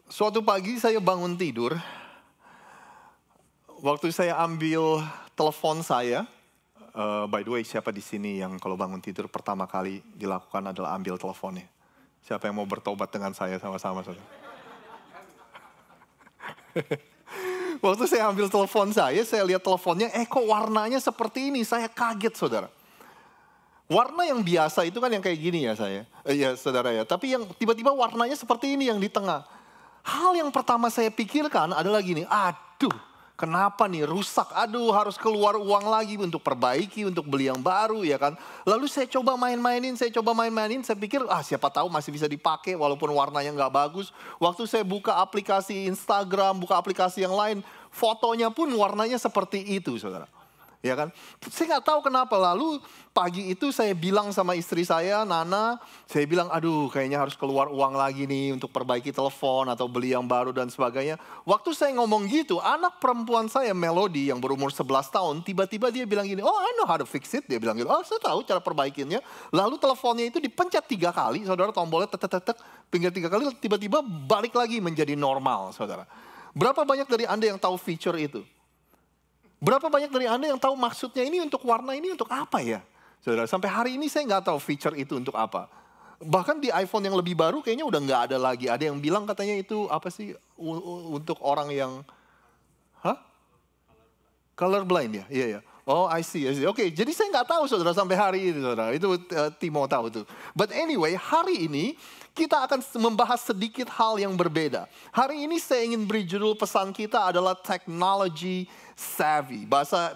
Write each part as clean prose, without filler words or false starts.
Suatu pagi saya bangun tidur, waktu saya ambil telepon saya, by the way siapa di sini yang kalau bangun tidur pertama kali dilakukan adalah ambil teleponnya? Siapa yang mau bertobat dengan saya sama-sama, saudara? Waktu saya ambil telepon saya lihat teleponnya, kok warnanya seperti ini, saya kaget saudara. Warna yang biasa itu kan yang kayak gini ya saudara ya. Tapi yang tiba-tiba warnanya seperti ini yang di tengah. Hal yang pertama saya pikirkan adalah gini, aduh kenapa nih rusak, aduh harus keluar uang lagi untuk perbaiki, untuk beli yang baru ya kan. Lalu saya coba main-mainin, saya pikir siapa tahu masih bisa dipakai walaupun warnanya nggak bagus. Waktu saya buka aplikasi Instagram, buka aplikasi yang lain, fotonya pun warnanya seperti itu saudara. Ya kan, saya nggak tahu kenapa. Lalu pagi itu saya bilang sama istri saya, Nana, saya bilang aduh kayaknya harus keluar uang lagi nih untuk perbaiki telepon atau beli yang baru dan sebagainya. Waktu saya ngomong gitu, anak perempuan saya Melody yang berumur 11 tahun, tiba-tiba dia bilang gini, I know how to fix it. Dia bilang gitu, saya tahu cara perbaikinnya. Lalu teleponnya itu dipencet 3 kali, saudara, tombolnya tek, pinggir 3 kali, tiba-tiba balik lagi menjadi normal, saudara. Berapa banyak dari Anda yang tahu feature itu? Berapa banyak dari Anda yang tahu maksudnya ini untuk warna ini untuk apa ya? Saudara, sampai hari ini saya nggak tahu feature itu untuk apa. Bahkan di iPhone yang lebih baru kayaknya udah nggak ada lagi. Ada yang bilang katanya itu apa sih untuk orang yang, colorblind ya? Iya ya. Oh, I see. Oke, jadi saya nggak tahu saudara sampai hari ini saudara. Itu Timo tahu tuh. But anyway, hari ini kita akan membahas sedikit hal yang berbeda. Hari ini saya ingin beri judul pesan kita adalah technology savvy. Bahasa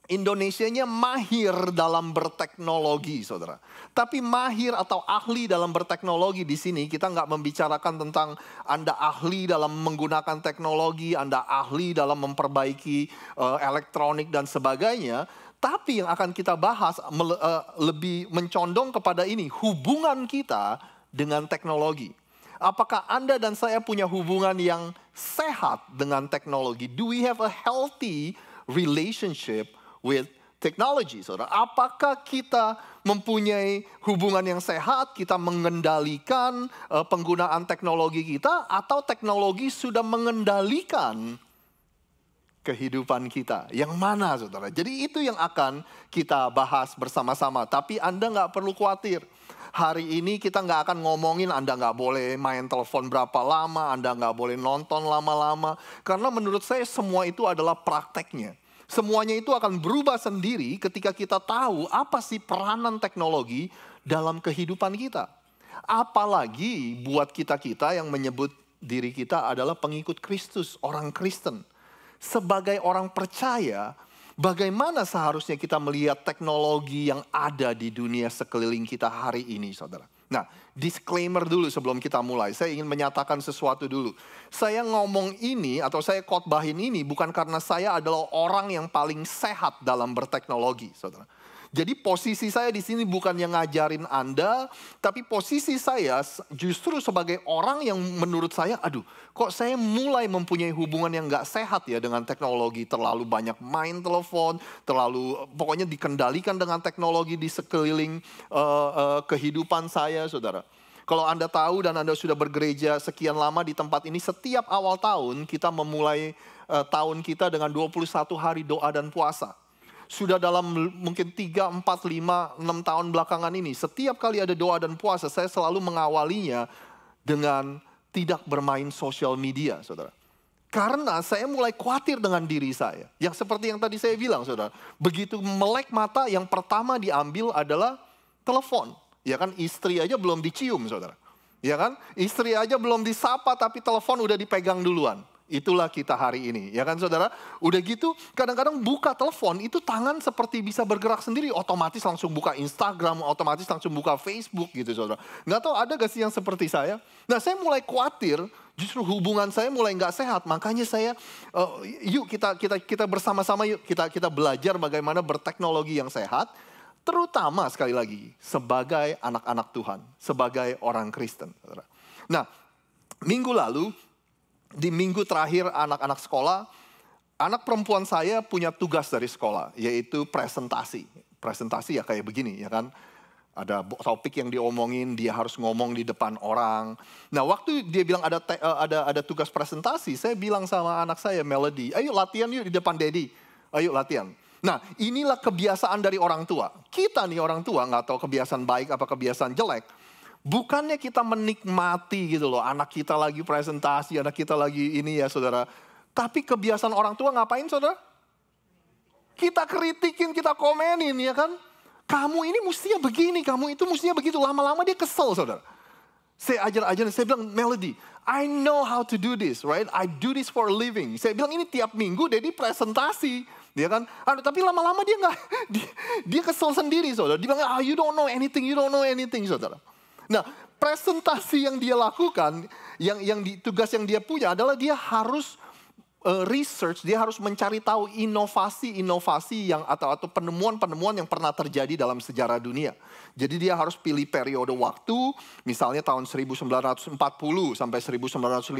Indonesianya mahir dalam berteknologi, saudara. Tapi mahir atau ahli dalam berteknologi di sini kita nggak membicarakan tentang Anda ahli dalam menggunakan teknologi, Anda ahli dalam memperbaiki elektronik dan sebagainya. Tapi yang akan kita bahas lebih mencondong kepada ini, hubungan kita dengan teknologi. Apakah Anda dan saya punya hubungan yang sehat dengan teknologi? Do we have a healthy relationship with technology, saudara? Apakah kita mempunyai hubungan yang sehat, kita mengendalikan penggunaan teknologi kita, atau teknologi sudah mengendalikan kehidupan kita? Yang mana saudara? Jadi itu yang akan kita bahas bersama-sama. Tapi Anda nggak perlu khawatir. Hari ini kita nggak akan ngomongin Anda nggak boleh main telepon berapa lama, Anda nggak boleh nonton lama-lama. Karena menurut saya semua itu adalah prakteknya. Semuanya itu akan berubah sendiri ketika kita tahu apa sih peranan teknologi dalam kehidupan kita. Apalagi buat kita-kita yang menyebut diri kita adalah pengikut Kristus, orang Kristen. Sebagai orang percaya, bagaimana seharusnya kita melihat teknologi yang ada di dunia sekeliling kita hari ini, saudara? Nah, disclaimer dulu sebelum kita mulai. Saya ingin menyatakan sesuatu dulu. Saya ngomong ini atau saya khotbahin ini bukan karena saya adalah orang yang paling sehat dalam berteknologi, saudara. Jadi posisi saya di sini bukan yang ngajarin Anda, tapi posisi saya justru sebagai orang yang menurut saya, kok saya mulai mempunyai hubungan yang gak sehat ya dengan teknologi. Terlalu banyak main telepon, pokoknya dikendalikan dengan teknologi di sekeliling kehidupan saya, saudara. Kalau Anda tahu dan Anda sudah bergereja sekian lama di tempat ini, setiap awal tahun kita memulai tahun kita dengan 21 hari doa dan puasa. Sudah dalam mungkin 3, 4, 5, 6 tahun belakangan ini, setiap kali ada doa dan puasa, saya selalu mengawalinya dengan tidak bermain sosial media, saudara. Karena saya mulai khawatir dengan diri saya. Yang seperti yang tadi saya bilang, saudara. Begitu melek mata, yang pertama diambil adalah telepon. Ya kan, istri aja belum dicium, saudara. Ya kan, istri aja belum disapa, tapi telepon udah dipegang duluan. Itulah kita hari ini, ya kan saudara? Udah gitu, kadang-kadang buka telepon, itu tangan seperti bisa bergerak sendiri. Otomatis langsung buka Instagram, otomatis langsung buka Facebook gitu saudara. Nggak tahu ada gak sih yang seperti saya? Nah saya mulai khawatir, justru hubungan saya mulai nggak sehat. Makanya saya, yuk kita bersama-sama yuk, kita belajar bagaimana berteknologi yang sehat. Terutama sekali lagi, sebagai anak-anak Tuhan, sebagai orang Kristen. Saudara. Nah, minggu lalu, di minggu terakhir anak-anak sekolah, anak perempuan saya punya tugas dari sekolah, yaitu presentasi. Presentasi ya kayak begini ya kan. Ada topik yang diomongin, dia harus ngomong di depan orang. Nah, waktu dia bilang ada tugas presentasi, saya bilang sama anak saya, Melody, ayo latihan yuk di depan Daddy. Ayo latihan. Nah, inilah kebiasaan dari orang tua. Kita nih orang tua, nggak tahu kebiasaan baik apa kebiasaan jelek. Bukannya kita menikmati gitu loh, anak kita lagi presentasi, anak kita lagi ini ya saudara. Tapi kebiasaan orang tua ngapain saudara? Kita kritikin, kita komenin ya kan. Kamu ini mestinya begini, kamu itu mestinya begitu. Lama-lama dia kesel, saudara. Saya ajar, saya bilang, Melody, I know how to do this, right? I do this for a living. Saya bilang ini tiap minggu, Daddy presentasi. Dia kan, tapi lama-lama dia nggak, dia kesel sendiri, saudara. Dia bilang, you don't know anything, saudara. Nah, presentasi yang dia lakukan, tugas yang dia punya adalah dia harus research, dia harus mencari tahu inovasi-inovasi yang atau penemuan-penemuan yang pernah terjadi dalam sejarah dunia. Jadi dia harus pilih periode waktu, misalnya tahun 1940 sampai 1950.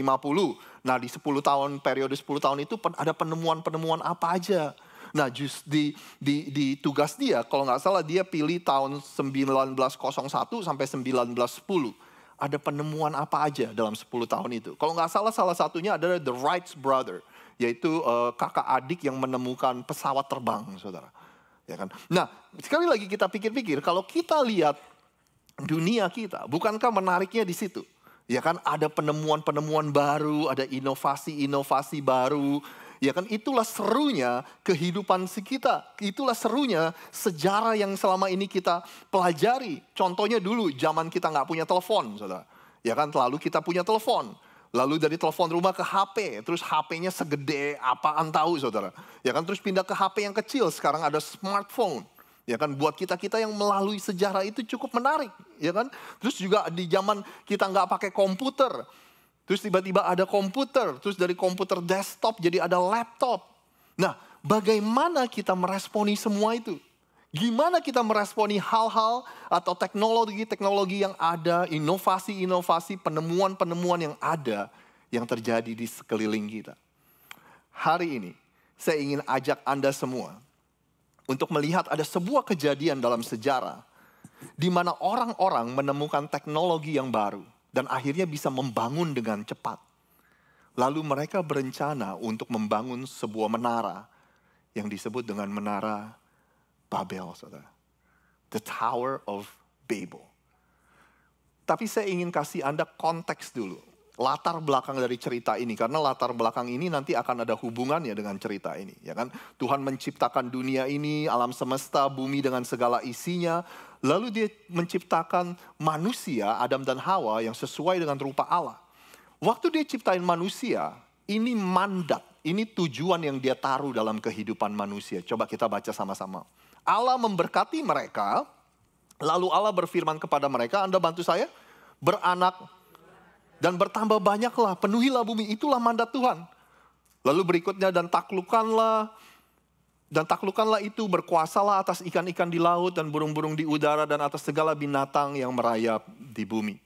Nah, di 10 tahun, periode 10 tahun itu ada penemuan-penemuan apa aja. Nah, di tugas dia, kalau nggak salah dia pilih tahun 1901 sampai 1910. Ada penemuan apa aja dalam 10 tahun itu. Kalau nggak salah satunya adalah The Wright Brother, yaitu kakak adik yang menemukan pesawat terbang, saudara. Ya kan? Nah, sekali lagi kita pikir-pikir, kalau kita lihat dunia kita, bukankah menariknya di situ? Ya kan, ada penemuan-penemuan baru, ada inovasi-inovasi baru. Ya kan, itulah serunya kehidupan kita. Itulah serunya sejarah yang selama ini kita pelajari. Contohnya dulu, zaman kita nggak punya telepon, saudara. Ya kan, lalu kita punya telepon. Lalu dari telepon rumah ke HP, terus HP-nya segede apaan tahu, saudara. Ya kan, terus pindah ke HP yang kecil, sekarang ada smartphone. Ya kan, buat kita-kita yang melalui sejarah itu cukup menarik. Ya kan, terus juga di zaman kita nggak pakai komputer. Terus tiba-tiba ada komputer, terus dari komputer desktop jadi ada laptop. Nah, bagaimana kita meresponi semua itu? Gimana kita meresponi hal-hal atau teknologi-teknologi yang ada, inovasi-inovasi, penemuan-penemuan yang ada, yang terjadi di sekeliling kita. Hari ini, saya ingin ajak Anda semua untuk melihat ada sebuah kejadian dalam sejarah, di mana orang-orang menemukan teknologi yang baru, dan akhirnya bisa membangun dengan cepat. Lalu mereka berencana untuk membangun sebuah menara yang disebut dengan menara Babel, saudara. The Tower of Babel. Tapi saya ingin kasih Anda konteks dulu. Latar belakang dari cerita ini. Karena latar belakang ini nanti akan ada hubungannya dengan cerita ini. Ya kan? Tuhan menciptakan dunia ini, alam semesta, bumi dengan segala isinya. Lalu dia menciptakan manusia, Adam dan Hawa yang sesuai dengan rupa Allah. Waktu dia ciptain manusia, ini mandat. Ini tujuan yang dia taruh dalam kehidupan manusia. Coba kita baca sama-sama. Allah memberkati mereka, lalu Allah berfirman kepada mereka, Anda bantu saya, beranak dan bertambah banyaklah, penuhilah bumi, itulah mandat Tuhan. Lalu berikutnya, dan taklukkanlah itu, berkuasalah atas ikan-ikan di laut dan burung-burung di udara dan atas segala binatang yang merayap di bumi.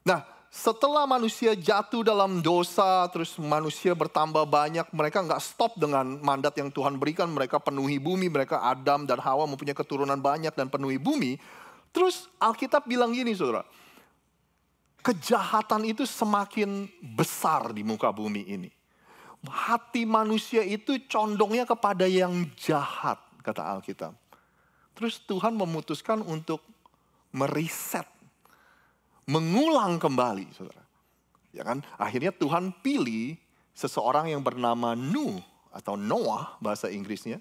Nah, setelah manusia jatuh dalam dosa, terus manusia bertambah banyak, mereka nggak stop dengan mandat yang Tuhan berikan. Mereka penuhi bumi, mereka Adam dan Hawa mempunyai keturunan banyak dan penuhi bumi. Terus Alkitab bilang gini, saudara, kejahatan itu semakin besar di muka bumi ini. Hati manusia itu condongnya kepada yang jahat, kata Alkitab. Terus Tuhan memutuskan untuk meriset, mengulang kembali, saudara. Ya kan? Akhirnya Tuhan pilih seseorang yang bernama Nuh atau Noah bahasa Inggrisnya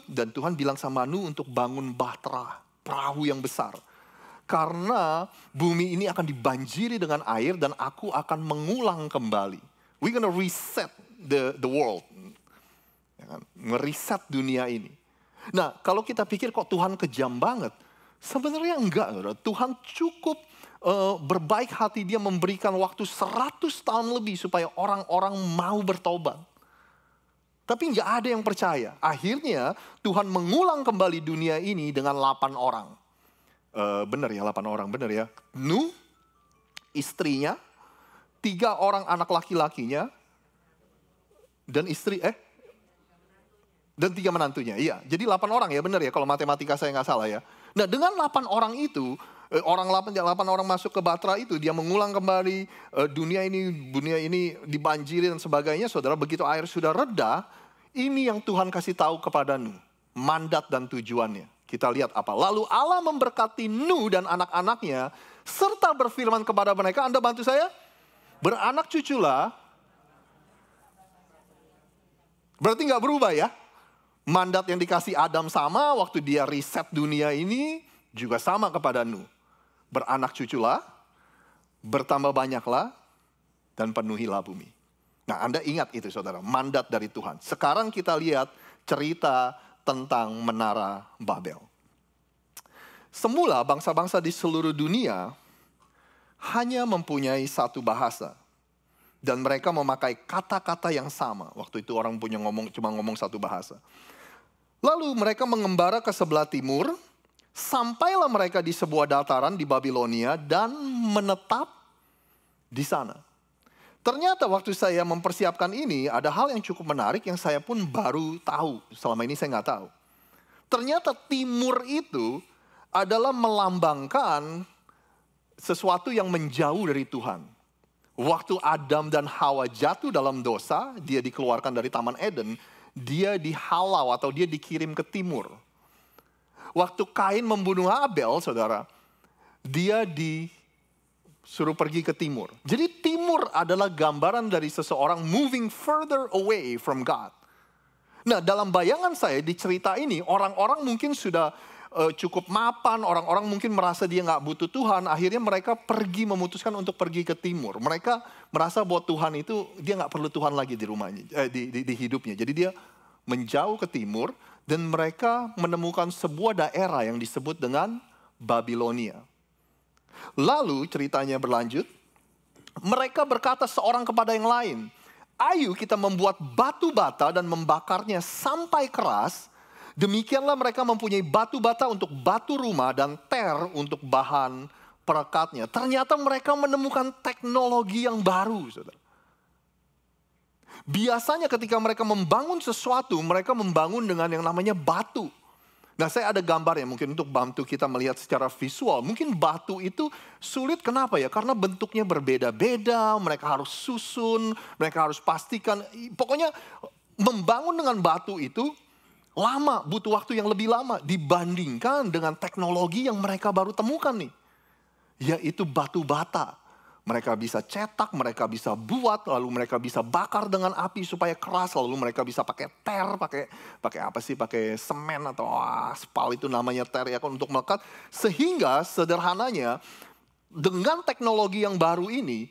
dan Tuhan bilang sama Nuh untuk bangun bahtera, perahu yang besar. Karena bumi ini akan dibanjiri dengan air dan aku akan mengulang kembali. We're gonna reset the world. Ya kan? Mereset dunia ini. Nah, kalau kita pikir kok Tuhan kejam banget, sebenarnya enggak, saudara. Tuhan cukup berbaik hati, dia memberikan waktu 100 tahun lebih supaya orang-orang mau bertobat. Tapi nggak ada yang percaya. Akhirnya Tuhan mengulang kembali dunia ini dengan 8 orang. Benar ya, 8 orang, benar ya. Nuh, istrinya, 3 orang anak laki-lakinya, dan dan 3 menantunya. Iya, jadi 8 orang ya, benar ya kalau matematika saya nggak salah ya. Nah, dengan 8 orang itu, 8 orang masuk ke Batra itu, dia mengulang kembali dunia ini dibanjiri dan sebagainya. Saudara, begitu air sudah reda, ini yang Tuhan kasih tahu kepada Nuh, mandat dan tujuannya. Kita lihat apa. Lalu Allah memberkati Nuh dan anak-anaknya, serta berfirman kepada mereka, Anda bantu saya? Beranak cuculah. Berarti nggak berubah ya? Mandat yang dikasih Adam sama, waktu dia riset dunia ini, juga sama kepada Nuh. Beranak cuculah, bertambah banyaklah, dan penuhilah bumi. Nah, Anda ingat itu saudara, mandat dari Tuhan. Sekarang kita lihat cerita tentang Menara Babel. Semula bangsa-bangsa di seluruh dunia hanya mempunyai satu bahasa. Dan mereka memakai kata-kata yang sama. Waktu itu orang cuma ngomong satu bahasa. Lalu mereka mengembara ke sebelah timur, sampailah mereka di sebuah dataran di Babilonia dan menetap di sana. Ternyata waktu saya mempersiapkan ini, ada hal yang cukup menarik yang saya pun baru tahu. Selama ini saya nggak tahu. Ternyata timur itu adalah melambangkan sesuatu yang menjauh dari Tuhan. Waktu Adam dan Hawa jatuh dalam dosa, dia dikeluarkan dari Taman Eden, dia dihalau atau dia dikirim ke timur. Waktu Kain membunuh Abel, saudara, dia disuruh pergi ke timur. Jadi timur adalah gambaran dari seseorang moving further away from God. Nah, dalam bayangan saya di cerita ini, orang-orang mungkin sudah cukup mapan, orang-orang mungkin merasa dia nggak butuh Tuhan, akhirnya mereka memutuskan untuk pergi ke timur. Mereka merasa bahwa Tuhan itu, dia nggak perlu Tuhan lagi di rumahnya, di hidupnya. Jadi dia menjauh ke timur dan mereka menemukan sebuah daerah yang disebut dengan Babilonia. Lalu ceritanya berlanjut, mereka berkata seorang kepada yang lain, ayo kita membuat batu bata dan membakarnya sampai keras. Demikianlah mereka mempunyai batu bata untuk batu rumah dan ter untuk bahan perekatnya. Ternyata mereka menemukan teknologi yang baru, saudara. Biasanya ketika mereka membangun sesuatu, mereka membangun dengan yang namanya batu. Nah, saya ada gambar ya mungkin untuk bantu kita melihat secara visual. Mungkin batu itu sulit, kenapa ya? Karena bentuknya berbeda-beda, mereka harus susun, mereka harus pastikan. Pokoknya membangun dengan batu itu lama, butuh waktu yang lebih lama dibandingkan dengan teknologi yang mereka baru temukan nih. Yaitu batu bata. Mereka bisa cetak, mereka bisa buat, lalu mereka bisa bakar dengan api supaya keras, lalu mereka bisa pakai ter, pakai apa sih, pakai semen atau aspal itu namanya ter ya untuk melekat. Sehingga sederhananya dengan teknologi yang baru ini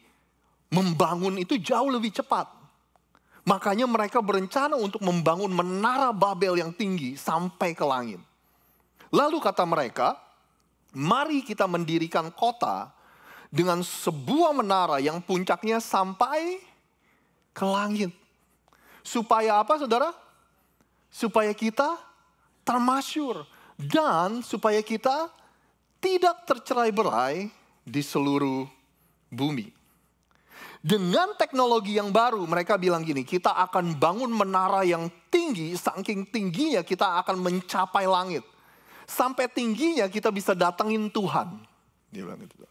membangun itu jauh lebih cepat. Makanya mereka berencana untuk membangun menara Babel yang tinggi sampai ke langit. Lalu kata mereka, mari kita mendirikan kota dengan sebuah menara yang puncaknya sampai ke langit. Supaya apa saudara? Supaya kita termasyur. Dan supaya kita tidak tercerai-berai di seluruh bumi. Dengan teknologi yang baru, mereka bilang gini, kita akan bangun menara yang tinggi, saking tingginya kita akan mencapai langit. Sampai tingginya kita bisa datengin Tuhan. Dia bilang gitu.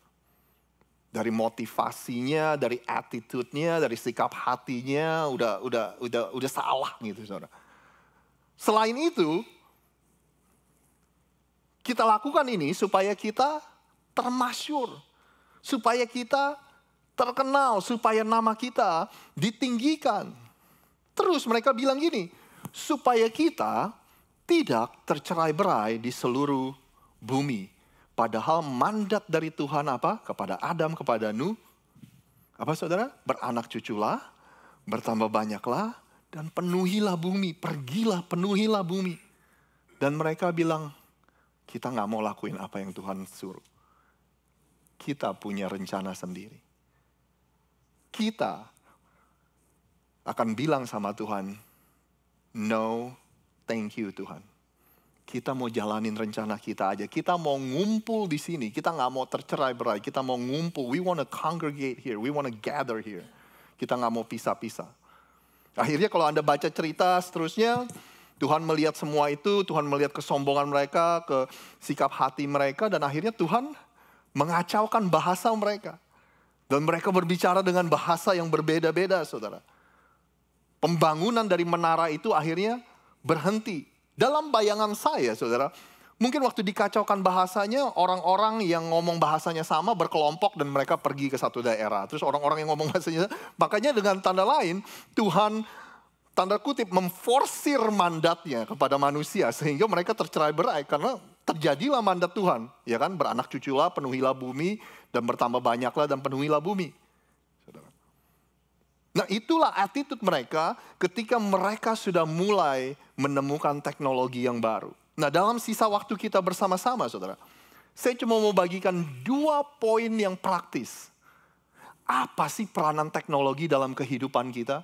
Dari motivasinya, dari attitude-nya, dari sikap hatinya, udah salah gitu, saudara. Selain itu, kita lakukan ini supaya kita termasyur, supaya kita terkenal, supaya nama kita ditinggikan. Terus mereka bilang gini, supaya kita tidak tercerai-berai di seluruh bumi. Padahal mandat dari Tuhan apa? Kepada Adam, kepada Nuh. Apa saudara? Beranak cuculah, bertambah banyaklah, dan penuhilah bumi. Pergilah, penuhilah bumi. Dan mereka bilang, kita gak mau lakuin apa yang Tuhan suruh. Kita punya rencana sendiri. Kita akan bilang sama Tuhan, no, thank you Tuhan. Kita mau jalanin rencana kita aja. Kita mau ngumpul di sini. Kita nggak mau tercerai-berai. Kita mau ngumpul. We want to congregate here. We want to gather here. Kita nggak mau pisah-pisah. Akhirnya kalau Anda baca cerita seterusnya, Tuhan melihat semua itu, Tuhan melihat kesombongan mereka, ke sikap hati mereka, dan akhirnya Tuhan mengacaukan bahasa mereka. Dan mereka berbicara dengan bahasa yang berbeda-beda, saudara. Pembangunan dari menara itu akhirnya berhenti. Dalam bayangan saya, saudara, mungkin waktu dikacaukan bahasanya, orang-orang yang ngomong bahasanya sama berkelompok dan mereka pergi ke satu daerah. Terus orang-orang yang ngomong bahasanya, makanya dengan tanda lain, Tuhan tanda kutip memforsir mandatnya kepada manusia sehingga mereka tercerai-berai karena terjadilah mandat Tuhan, ya kan, beranak cuculah, penuhilah bumi dan bertambah banyaklah dan penuhilah bumi. Saudara. Nah, itulah attitude mereka ketika mereka sudah mulai menemukan teknologi yang baru. Nah, dalam sisa waktu kita bersama-sama, saudara, saya cuma mau bagikan 2 poin yang praktis. Apa sih peranan teknologi dalam kehidupan kita?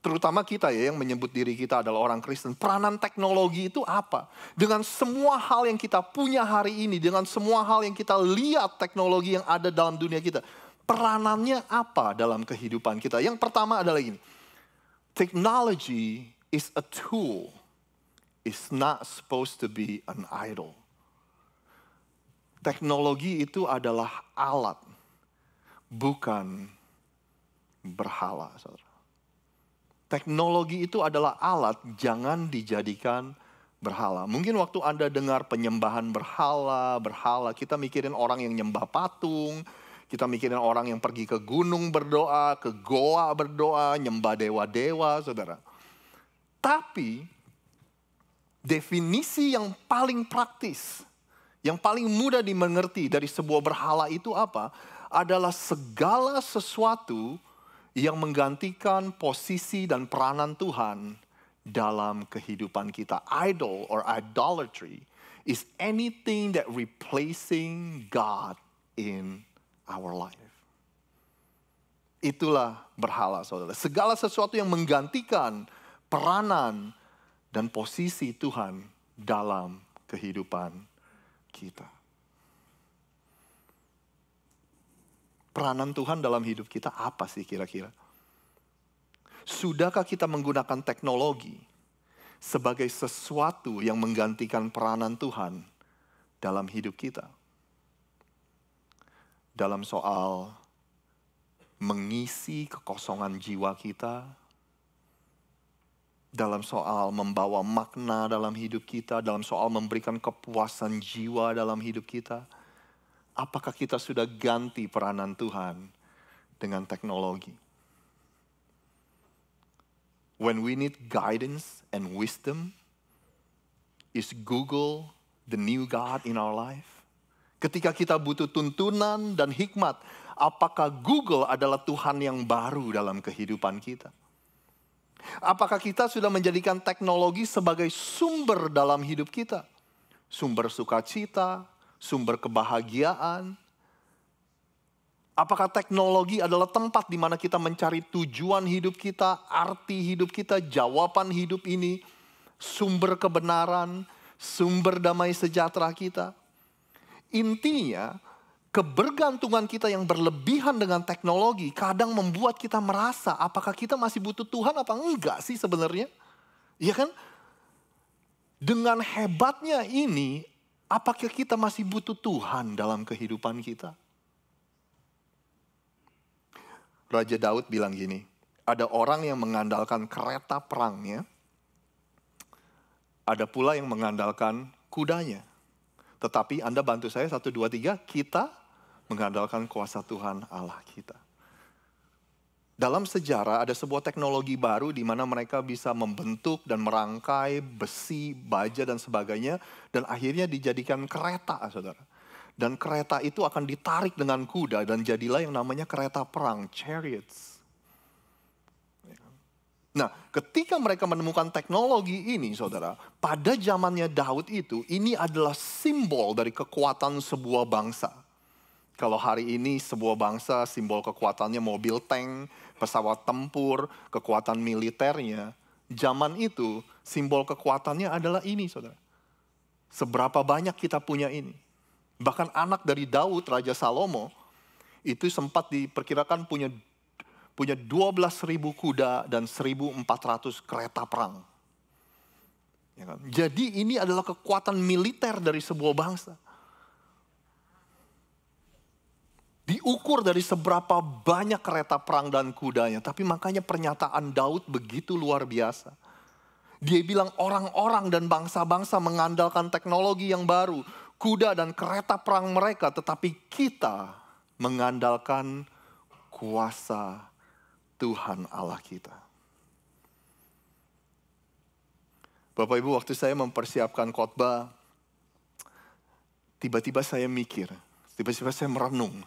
Terutama kita ya yang menyebut diri kita adalah orang Kristen. Peranan teknologi itu apa? Dengan semua hal yang kita punya hari ini, dengan semua hal yang kita lihat teknologi yang ada dalam dunia kita. Peranannya apa dalam kehidupan kita? Yang pertama adalah ini. Technology is a tool. It's not supposed to be an idol. Teknologi itu adalah alat, bukan berhala, saudara. Teknologi itu adalah alat, jangan dijadikan berhala. Mungkin waktu Anda dengar penyembahan berhala, kita mikirin orang yang nyembah patung, kita mikirin orang yang pergi ke gunung berdoa, ke goa berdoa, nyembah dewa-dewa, saudara. Tapi, definisi yang paling praktis, yang paling mudah dimengerti dari sebuah berhala itu apa? Adalah segala sesuatu yang menggantikan posisi dan peranan Tuhan dalam kehidupan kita. Idol or idolatry is anything that replacing God in our life. Itulah berhala, saudara. Segala sesuatu yang menggantikan peranan dan posisi Tuhan dalam kehidupan kita. Peranan Tuhan dalam hidup kita apa sih kira-kira? Sudahkah kita menggunakan teknologi sebagai sesuatu yang menggantikan peranan Tuhan dalam hidup kita? Dalam soal mengisi kekosongan jiwa kita, dalam soal membawa makna dalam hidup kita, dalam soal memberikan kepuasan jiwa dalam hidup kita. Apakah kita sudah ganti peranan Tuhan dengan teknologi? When we need guidance and wisdom, is Google the new God in our life? Ketika kita butuh tuntunan dan hikmat, apakah Google adalah Tuhan yang baru dalam kehidupan kita? Apakah kita sudah menjadikan teknologi sebagai sumber dalam hidup kita? Sumber sukacita, sumber kebahagiaan. Apakah teknologi adalah tempat di mana kita mencari tujuan hidup kita, arti hidup kita, jawaban hidup ini, sumber kebenaran, sumber damai sejahtera kita? Intinya, kebergantungan kita yang berlebihan dengan teknologi kadang membuat kita merasa apakah kita masih butuh Tuhan apa enggak sih sebenarnya? Iya kan? Dengan hebatnya ini, apakah kita masih butuh Tuhan dalam kehidupan kita? Raja Daud bilang gini, ada orang yang mengandalkan kereta perangnya, ada pula yang mengandalkan kudanya. Tetapi Anda bantu saya 1, 2, 3, kita mengandalkan kuasa Tuhan Allah kita. Dalam sejarah ada sebuah teknologi baru di mana mereka bisa membentuk dan merangkai besi, baja dan sebagainya. Dan akhirnya dijadikan kereta, saudara. Dan kereta itu akan ditarik dengan kuda dan jadilah yang namanya kereta perang, chariots. Nah, ketika mereka menemukan teknologi ini, saudara, pada zamannya Daud itu, ini adalah simbol dari kekuatan sebuah bangsa. Kalau hari ini sebuah bangsa simbol kekuatannya mobil tank, pesawat tempur, kekuatan militernya. Zaman itu simbol kekuatannya adalah ini, saudara. Seberapa banyak kita punya ini. Bahkan anak dari Daud, Raja Salomo, itu sempat diperkirakan punya 12.000 kuda dan 1.400 kereta perang. Ya kan? Jadi ini adalah kekuatan militer dari sebuah bangsa. Diukur dari seberapa banyak kereta perang dan kudanya. Tapi makanya pernyataan Daud begitu luar biasa. Dia bilang orang-orang dan bangsa-bangsa mengandalkan teknologi yang baru. Kuda dan kereta perang mereka. Tetapi kita mengandalkan kuasa Tuhan Allah kita. Bapak Ibu, waktu saya mempersiapkan khotbah, tiba-tiba saya mikir, tiba-tiba saya merenung.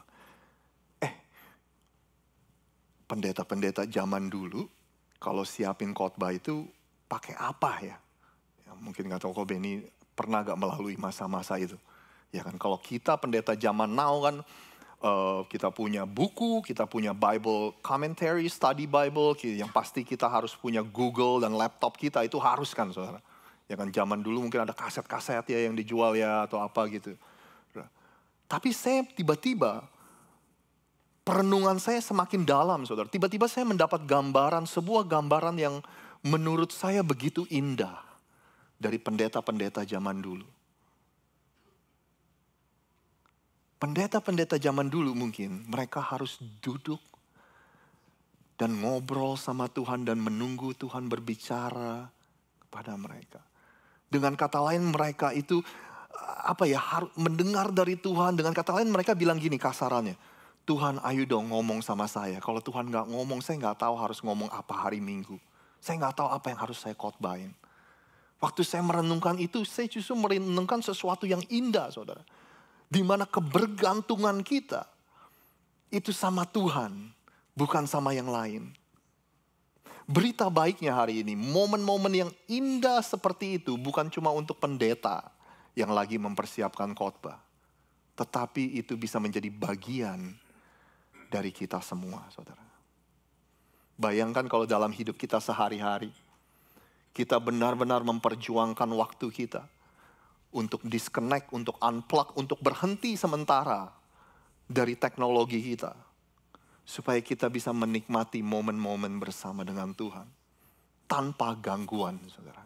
Pendeta-pendeta zaman dulu, kalau siapin khotbah itu pakai apa ya? Mungkin nggak tahu kok Benny pernah gak melalui masa-masa itu. Ya kan, kalau kita pendeta zaman now kan, kita punya buku, kita punya Bible commentary, study Bible, yang pasti kita harus punya Google dan laptop kita, itu harus kan saudara. Ya kan, zaman dulu mungkin ada kaset-kaset ya yang dijual ya atau apa gitu. Tapi saya tiba-tiba, perenungan saya semakin dalam saudara. Tiba-tiba saya mendapat gambaran, sebuah gambaran yang menurut saya begitu indah dari pendeta-pendeta zaman dulu. Pendeta-pendeta zaman dulu mungkin mereka harus duduk dan ngobrol sama Tuhan dan menunggu Tuhan berbicara kepada mereka. Dengan kata lain mereka itu harus mendengar dari Tuhan. Dengan kata lain mereka bilang gini kasarannya, Tuhan ayo dong ngomong sama saya. Kalau Tuhan gak ngomong, saya gak tahu harus ngomong apa hari Minggu. Saya gak tahu apa yang harus saya khotbahin. Waktu saya merenungkan itu, saya justru merenungkan sesuatu yang indah saudara. Di mana kebergantungan kita itu sama Tuhan, bukan sama yang lain. Berita baiknya hari ini, momen-momen yang indah seperti itu bukan cuma untuk pendeta yang lagi mempersiapkan khotbah, tetapi itu bisa menjadi bagian dari kita semua, saudara. Bayangkan kalau dalam hidup kita sehari-hari, kita benar-benar memperjuangkan waktu kita untuk disconnect, untuk unplug, untuk berhenti sementara dari teknologi kita. Supaya kita bisa menikmati momen-momen bersama dengan Tuhan. Tanpa gangguan, saudara.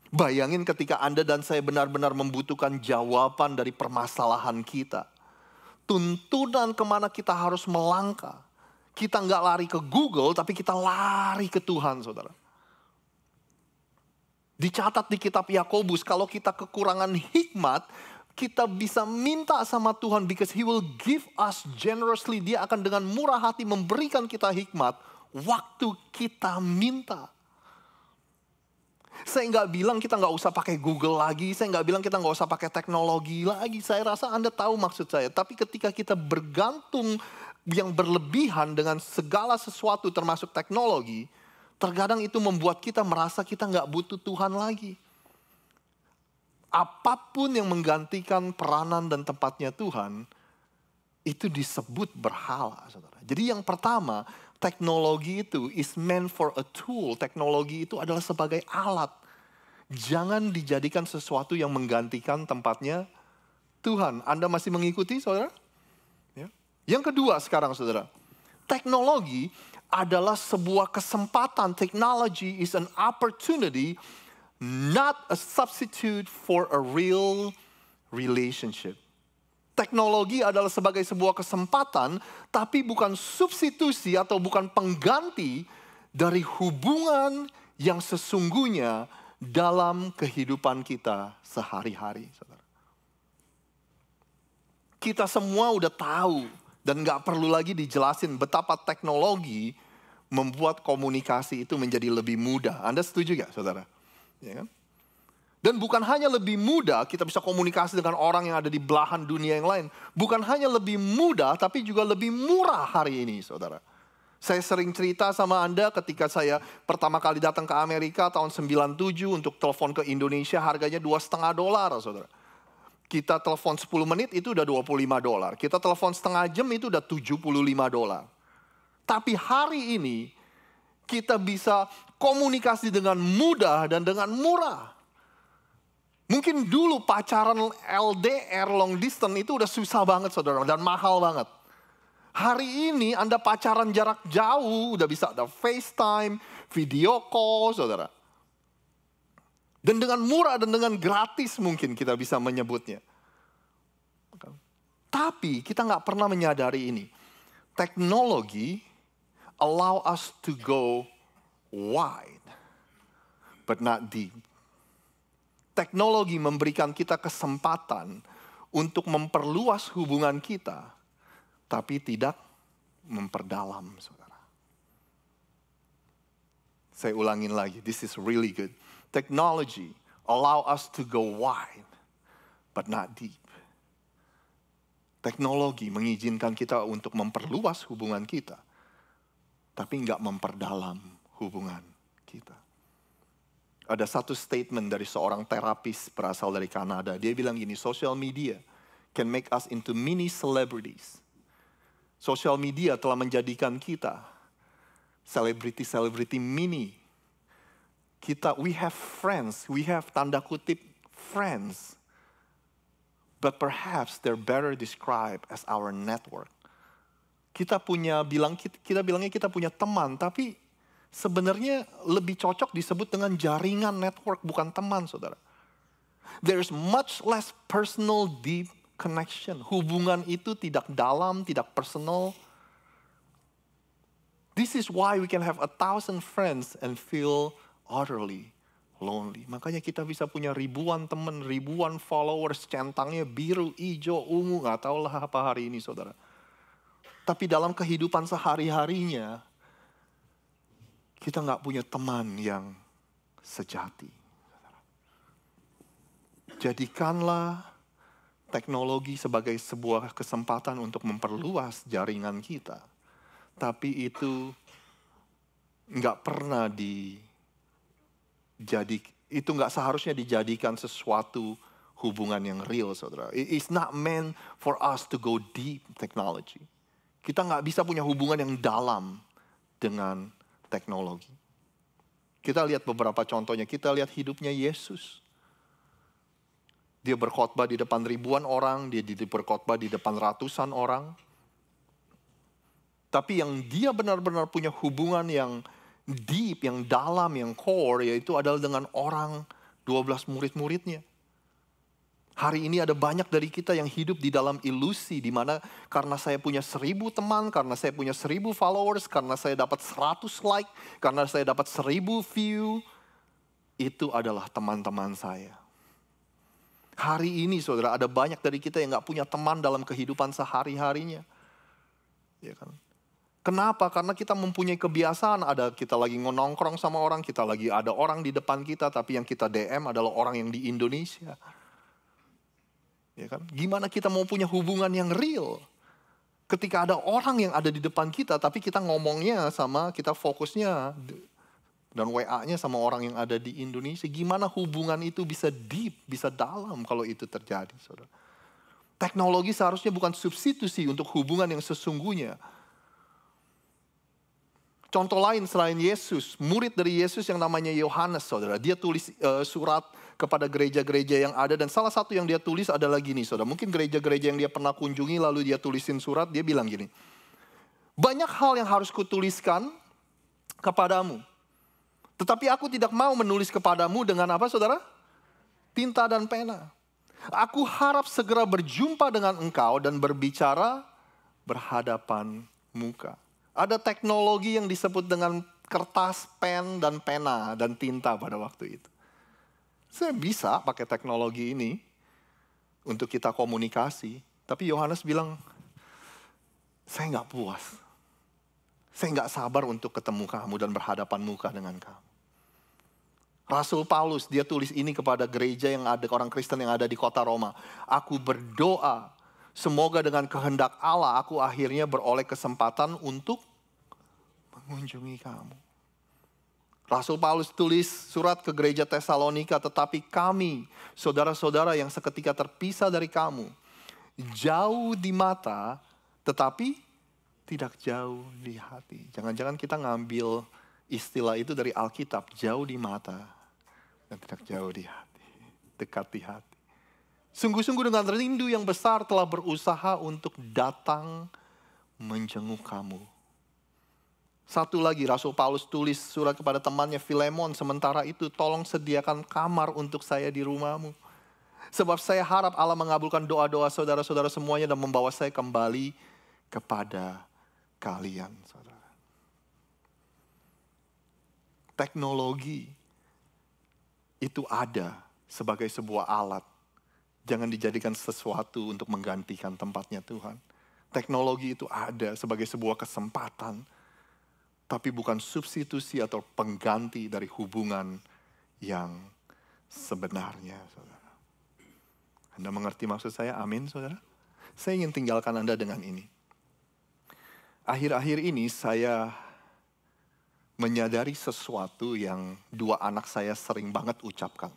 Bayangin ketika Anda dan saya benar-benar membutuhkan jawaban dari permasalahan kita. Tuntunan kemana kita harus melangkah. Kita nggak lari ke Google, tapi kita lari ke Tuhan, saudara. Dicatat di kitab Yakobus, kalau kita kekurangan hikmat, kita bisa minta sama Tuhan because He will give us generously. Dia akan dengan murah hati memberikan kita hikmat waktu kita minta. Saya nggak bilang kita nggak usah pakai Google lagi, saya nggak bilang kita nggak usah pakai teknologi lagi. Saya rasa Anda tahu maksud saya. Tapi ketika kita bergantung yang berlebihan dengan segala sesuatu termasuk teknologi, terkadang itu membuat kita merasa kita nggak butuh Tuhan lagi. Apapun yang menggantikan peranan dan tempatnya Tuhan, itu disebut berhala, saudara. Jadi yang pertama, teknologi itu is meant for a tool. Teknologi itu adalah sebagai alat. Jangan dijadikan sesuatu yang menggantikan tempatnya Tuhan. Anda masih mengikuti, saudara? Ya. Yang kedua sekarang, saudara. Teknologi adalah sebuah kesempatan. Technology is an opportunity, not a substitute for a real relationship. Teknologi adalah sebagai sebuah kesempatan, tapi bukan substitusi atau bukan pengganti dari hubungan yang sesungguhnya dalam kehidupan kita sehari-hari. Kita semua udah tahu dan gak perlu lagi dijelasin betapa teknologi membuat komunikasi itu menjadi lebih mudah. Anda setuju gak, saudara? Ya kan? Dan bukan hanya lebih mudah kita bisa komunikasi dengan orang yang ada di belahan dunia yang lain. Bukan hanya lebih mudah tapi juga lebih murah hari ini, saudara. Saya sering cerita sama Anda ketika saya pertama kali datang ke Amerika tahun 97 untuk telepon ke Indonesia harganya $2,5, saudara. Kita telepon 10 menit itu udah $25. Kita telepon setengah jam itu udah $75. Tapi hari ini kita bisa komunikasi dengan mudah dan dengan murah. Mungkin dulu pacaran LDR, long distance, itu udah susah banget, saudara, dan mahal banget. Hari ini Anda pacaran jarak jauh, udah bisa ada FaceTime, video call, saudara. Dan dengan murah dan dengan gratis mungkin kita bisa menyebutnya. Tapi kita nggak pernah menyadari ini. Teknologi allow us to go wide, but not deep. Teknologi memberikan kita kesempatan untuk memperluas hubungan kita, tapi tidak memperdalam, saudara. Saya ulangin lagi, this is really good. Technology allow us to go wide, but not deep. Teknologi mengizinkan kita untuk memperluas hubungan kita, tapi nggak memperdalam hubungan kita. Ada satu statement dari seorang terapis berasal dari Kanada. Dia bilang gini, social media can make us into mini celebrities. Social media telah menjadikan kita selebriti-selebriti mini. We have friends, we have tanda kutip friends. But perhaps they're better described as our network. Kita bilangnya kita punya teman, tapi sebenarnya lebih cocok disebut dengan jaringan network, bukan teman, saudara. There's much less personal deep connection. Hubungan itu tidak dalam, tidak personal. This is why we can have 1,000 friends and feel utterly lonely. Makanya kita bisa punya ribuan teman, ribuan followers, centangnya biru, hijau, ungu, gak tahu lah apa hari ini, saudara. Tapi dalam kehidupan sehari-harinya, kita gak punya teman yang sejati. Jadikanlah teknologi sebagai sebuah kesempatan untuk memperluas jaringan kita. Tapi itu gak pernah itu nggak seharusnya dijadikan sesuatu hubungan yang real, saudara. It's not meant for us to go deep technology. Kita nggak bisa punya hubungan yang dalam dengan teknologi. Kita lihat beberapa contohnya. Kita lihat hidupnya Yesus. Dia berkhotbah di depan ribuan orang, dia berkhotbah di depan ratusan orang. Tapi yang dia benar-benar punya hubungan yang deep, yang dalam, yang core, yaitu adalah dengan orang 12 murid-muridnya. Hari ini ada banyak dari kita yang hidup di dalam ilusi, di mana karena saya punya 1,000 teman, karena saya punya 1,000 followers, karena saya dapat 100 like, karena saya dapat 1,000 view, itu adalah teman-teman saya. Hari ini, saudara, ada banyak dari kita yang gak punya teman dalam kehidupan sehari-harinya. Ya kan? Kenapa? Karena kita mempunyai kebiasaan, kita lagi nongkrong sama orang, kita lagi ada orang di depan kita, tapi yang kita DM adalah orang yang di Indonesia. Ya kan? Gimana kita mau punya hubungan yang real? Ketika ada orang yang ada di depan kita, tapi kita ngomongnya kita fokusnya dan WA-nya sama orang yang ada di Indonesia. Gimana hubungan itu bisa deep, bisa dalam kalau itu terjadi, saudara? Teknologi seharusnya bukan substitusi untuk hubungan yang sesungguhnya. Contoh lain selain Yesus, murid dari Yesus yang namanya Yohanes, saudara. Dia tulis surat kepada gereja-gereja yang ada. Dan salah satu yang dia tulis adalah gini, saudara. Mungkin gereja-gereja yang dia pernah kunjungi lalu dia tulisin surat. Dia bilang gini, banyak hal yang harus kutuliskan kepadamu. Tetapi aku tidak mau menulis kepadamu dengan apa, saudara? Tinta dan pena. Aku harap segera berjumpa dengan engkau dan berbicara berhadapan muka. Ada teknologi yang disebut dengan kertas, pen, dan pena, dan tinta pada waktu itu. Saya bisa pakai teknologi ini untuk kita komunikasi. Tapi Yohanes bilang, saya nggak puas. Saya nggak sabar untuk ketemu kamu dan berhadapan muka dengan kamu. Rasul Paulus, dia tulis ini kepada gereja yang ada, orang Kristen yang ada di kota Roma. Aku berdoa, semoga dengan kehendak Allah aku akhirnya beroleh kesempatan untuk mengunjungi kamu. Rasul Paulus tulis surat ke gereja Tesalonika, tetapi kami, saudara-saudara yang seketika terpisah dari kamu, jauh di mata, tetapi tidak jauh di hati. Jangan-jangan kita ngambil istilah itu dari Alkitab, jauh di mata dan tidak jauh di hati, dekat di hati. Sungguh-sungguh dengan rindu yang besar telah berusaha untuk datang menjenguk kamu. Satu lagi, Rasul Paulus tulis surat kepada temannya Filemon, sementara itu tolong sediakan kamar untuk saya di rumahmu. Sebab saya harap Allah mengabulkan doa-doa saudara-saudara semuanya dan membawa saya kembali kepada kalian, saudara. Teknologi itu ada sebagai sebuah alat. Jangan dijadikan sesuatu untuk menggantikan tempatnya Tuhan. Teknologi itu ada sebagai sebuah kesempatan, tapi bukan substitusi atau pengganti dari hubungan yang sebenarnya, saudara. Anda mengerti maksud saya? Amin, saudara. Saya ingin tinggalkan Anda dengan ini. Akhir-akhir ini saya menyadari sesuatu yang dua anak saya sering banget ucapkan.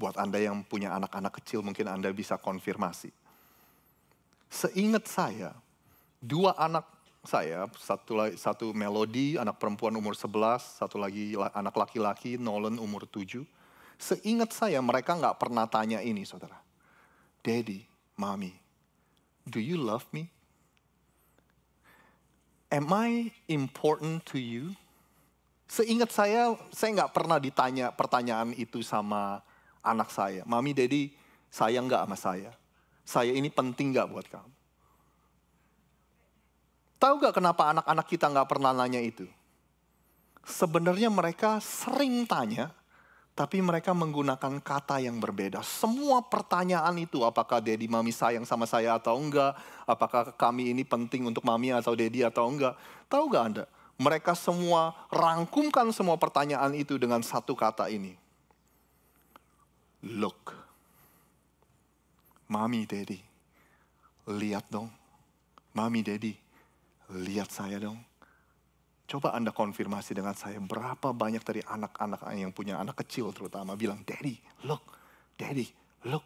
Buat Anda yang punya anak-anak kecil mungkin Anda bisa konfirmasi. Seingat saya, dua anak saya, satu Melody, anak perempuan umur 11, satu lagi anak laki-laki, Nolan umur 7. Seingat saya mereka nggak pernah tanya ini, saudara. Daddy, Mommy, do you love me? Am I important to you? Seingat saya nggak pernah ditanya pertanyaan itu sama anak saya. Mami, Daddy, sayang nggak sama saya? Saya ini penting nggak buat kamu? Tahu nggak kenapa anak-anak kita nggak pernah nanya itu? Sebenarnya mereka sering tanya, tapi mereka menggunakan kata yang berbeda. Semua pertanyaan itu, apakah Daddy, Mami sayang sama saya atau enggak? Apakah kami ini penting untuk Mami atau Daddy atau enggak? Tahu nggak Anda? Mereka semua rangkumkan semua pertanyaan itu dengan satu kata ini. Look. Mami, Daddy, lihat dong. Mami, Daddy, lihat saya dong. Coba Anda konfirmasi dengan saya, berapa banyak dari anak-anak yang punya anak kecil terutama bilang, Daddy, look, Daddy, look,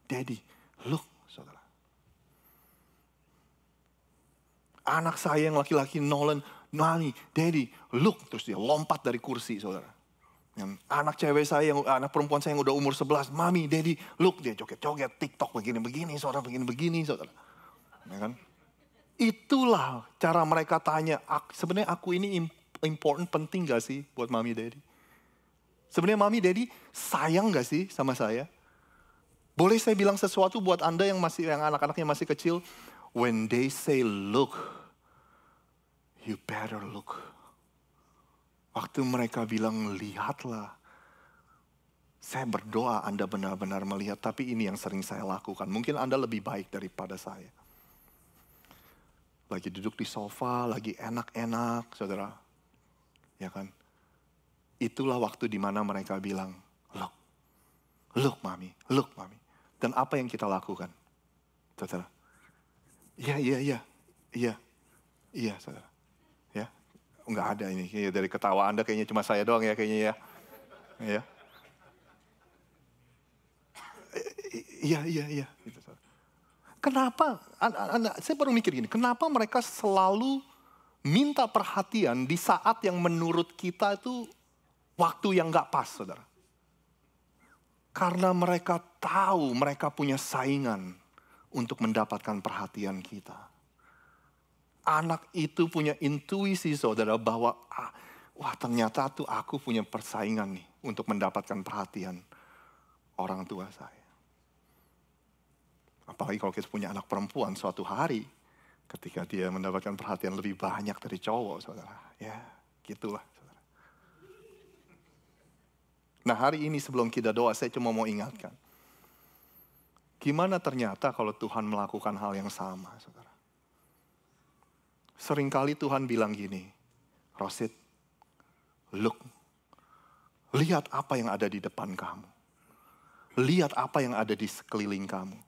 Daddy, look, saudara. Anak saya yang laki-laki Nolan, Mami, Daddy, look, terus dia lompat dari kursi, saudara. Yang anak cewek saya, anak perempuan saya yang udah umur 11, Mami, Daddy, look, dia joget-joget, TikTok begini-begini, saudara, begini-begini, saudara. Ya kan? Itulah cara mereka tanya, sebenarnya aku ini important, penting gak sih buat Mami, Daddy? Sebenarnya Mami, Daddy sayang gak sih sama saya? Boleh saya bilang sesuatu buat Anda yang anak-anaknya masih kecil? When they say look, you better look. Waktu mereka bilang lihatlah, saya berdoa Anda benar-benar melihat, tapi ini yang sering saya lakukan. Mungkin Anda lebih baik daripada saya. Lagi duduk di sofa, lagi enak-enak, saudara. Ya kan? Itulah waktu di mana mereka bilang, look, look Mami, look Mami. Dan apa yang kita lakukan? Saudara. Iya, saudara. Ya, enggak ada ini. Dari ketawa Anda kayaknya cuma saya doang ya kayaknya ya. Ya. Iya. Gitu, saudara. Kenapa, saya baru mikir gini, kenapa mereka selalu minta perhatian di saat yang menurut kita itu waktu yang gak pas, saudara. Karena mereka tahu mereka punya saingan untuk mendapatkan perhatian kita. Anak itu punya intuisi, saudara, bahwa wah ternyata tuh aku punya persaingan nih untuk mendapatkan perhatian orang tua saya. Apalagi kalau kita punya anak perempuan suatu hari, ketika dia mendapatkan perhatian lebih banyak dari cowok, saudara. Ya, gitulah, saudara. Nah, hari ini sebelum kita doa, saya cuma mau ingatkan. Gimana ternyata kalau Tuhan melakukan hal yang sama, saudara. Seringkali Tuhan bilang gini, Rosid, look, lihat apa yang ada di depan kamu. Lihat apa yang ada di sekeliling kamu.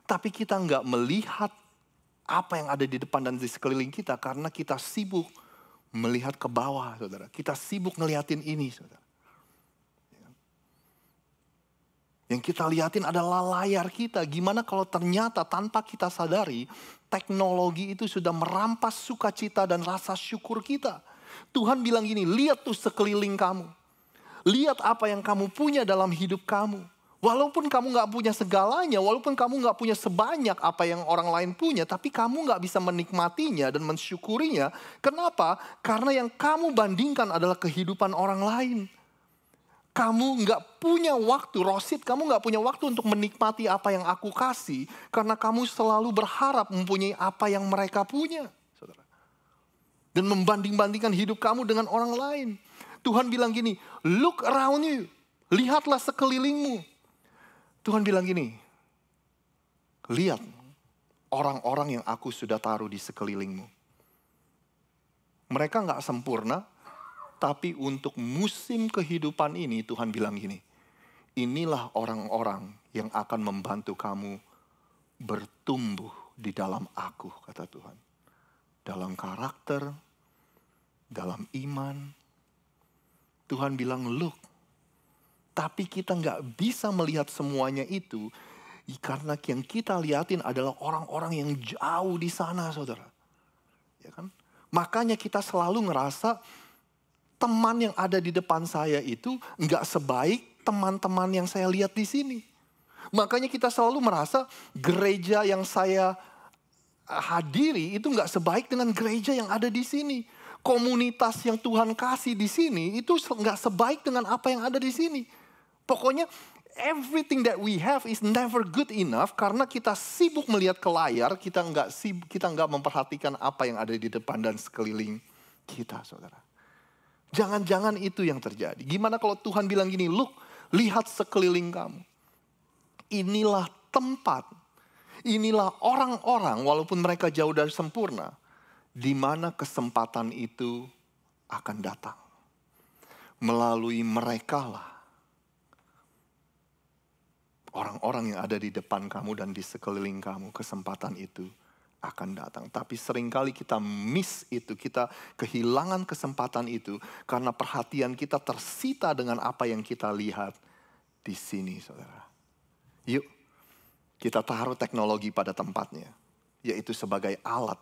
Tapi kita nggak melihat apa yang ada di depan dan di sekeliling kita karena kita sibuk melihat ke bawah, saudara. Kita sibuk ngeliatin ini, saudara. Yang kita liatin adalah layar kita. Gimana kalau ternyata tanpa kita sadari, teknologi itu sudah merampas sukacita dan rasa syukur kita. Tuhan bilang gini, lihat tuh sekeliling kamu. Lihat apa yang kamu punya dalam hidup kamu. Walaupun kamu nggak punya segalanya, walaupun kamu nggak punya sebanyak apa yang orang lain punya, tapi kamu nggak bisa menikmatinya dan mensyukurinya. Kenapa? Karena yang kamu bandingkan adalah kehidupan orang lain. Kamu nggak punya waktu, Rosid, kamu nggak punya waktu untuk menikmati apa yang aku kasih. Karena kamu selalu berharap mempunyai apa yang mereka punya. Saudara. Dan membanding-bandingkan hidup kamu dengan orang lain. Tuhan bilang gini, look around you. Lihatlah sekelilingmu. Tuhan bilang gini, lihat orang-orang yang aku sudah taruh di sekelilingmu. Mereka nggak sempurna, tapi untuk musim kehidupan ini Tuhan bilang gini, inilah orang-orang yang akan membantu kamu bertumbuh di dalam aku, kata Tuhan. Dalam karakter, dalam iman. Tuhan bilang, look. Tapi kita nggak bisa melihat semuanya itu karena yang kita lihatin adalah orang-orang yang jauh di sana, saudara. Ya kan? Makanya kita selalu ngerasa teman yang ada di depan saya itu nggak sebaik teman-teman yang saya lihat di sini. Makanya kita selalu merasa gereja yang saya hadiri itu nggak sebaik dengan gereja yang ada di sini. Komunitas yang Tuhan kasih di sini itu nggak sebaik dengan apa yang ada di sini. Pokoknya everything that we have is never good enough karena kita sibuk melihat ke layar, kita nggak memperhatikan apa yang ada di depan dan sekeliling kita, saudara. Jangan-jangan itu yang terjadi. Gimana kalau Tuhan bilang gini, look, lihat sekeliling kamu. Inilah tempat, inilah orang-orang walaupun mereka jauh dari sempurna, di mana kesempatan itu akan datang. Melalui mereka lah orang-orang yang ada di depan kamu dan di sekeliling kamu, kesempatan itu akan datang. Tapi seringkali kita miss itu, kita kehilangan kesempatan itu karena perhatian kita tersita dengan apa yang kita lihat di sini, saudara. Yuk, kita taruh teknologi pada tempatnya, yaitu sebagai alat.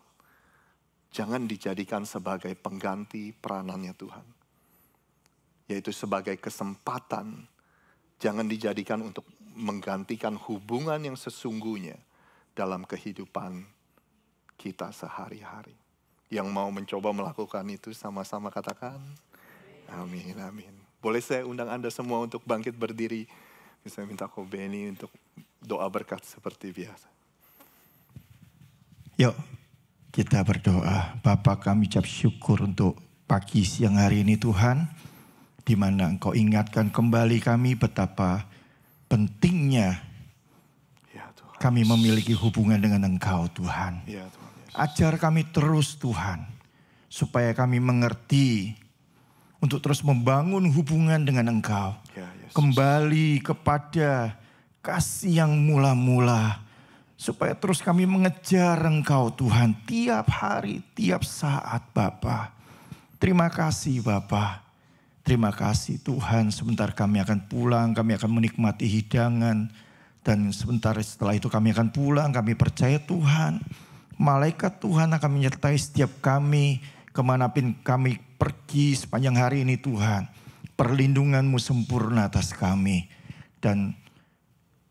Jangan dijadikan sebagai pengganti peranannya Tuhan. Yaitu sebagai kesempatan, jangan dijadikan untuk menggantikan hubungan yang sesungguhnya dalam kehidupan kita sehari-hari. Yang mau mencoba melakukan itu sama-sama katakan, amin, amin. Boleh saya undang Anda semua untuk bangkit berdiri. Saya minta Ko Beni untuk doa berkat seperti biasa. Yuk kita berdoa. Bapa, kami ucap syukur untuk pagi siang hari ini Tuhan. Di mana Engkau ingatkan kembali kami betapa pentingnya kami memiliki hubungan dengan Engkau, Tuhan. Ajar kami terus, Tuhan, supaya kami mengerti untuk terus membangun hubungan dengan Engkau. Kembali kepada kasih yang mula-mula, supaya terus kami mengejar Engkau, Tuhan, tiap hari, tiap saat, Bapa. Terima kasih, Bapa. Terima kasih Tuhan, sebentar kami akan pulang, kami akan menikmati hidangan. Dan sebentar setelah itu kami akan pulang, kami percaya Tuhan. Malaikat Tuhan akan menyertai setiap kami, kemanapun kami pergi sepanjang hari ini Tuhan. Perlindungan-Mu sempurna atas kami. Dan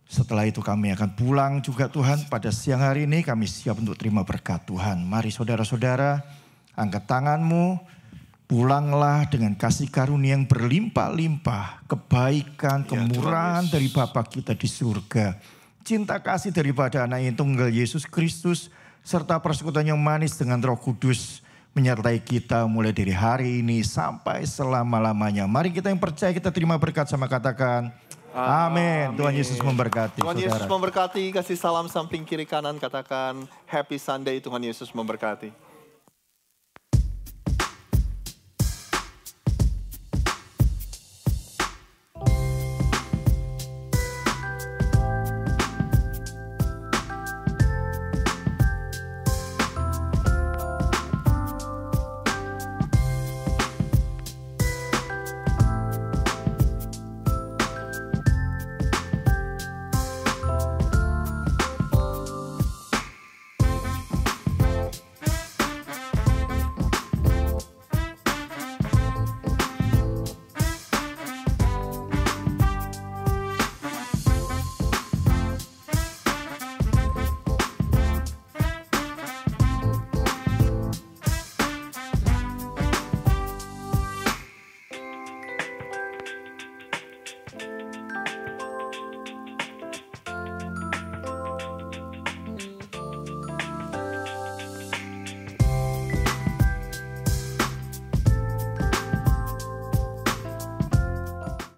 setelah itu kami akan pulang juga Tuhan, pada siang hari ini kami siap untuk terima berkat Tuhan. Mari saudara-saudara, angkat tangan-Mu. Pulanglah dengan kasih karunia yang berlimpah-limpah, kebaikan, kemurahan dari Bapa kita di surga. Cinta kasih daripada anak yang tunggal Yesus Kristus, serta persekutuan yang manis dengan Roh Kudus menyertai kita mulai dari hari ini sampai selama-lamanya. Mari kita yang percaya kita terima berkat sama katakan, amin. Tuhan Yesus memberkati. Tuhan Yesus saudara. memberkati, kasih salam samping kiri kanan katakan, Happy Sunday, Tuhan Yesus memberkati.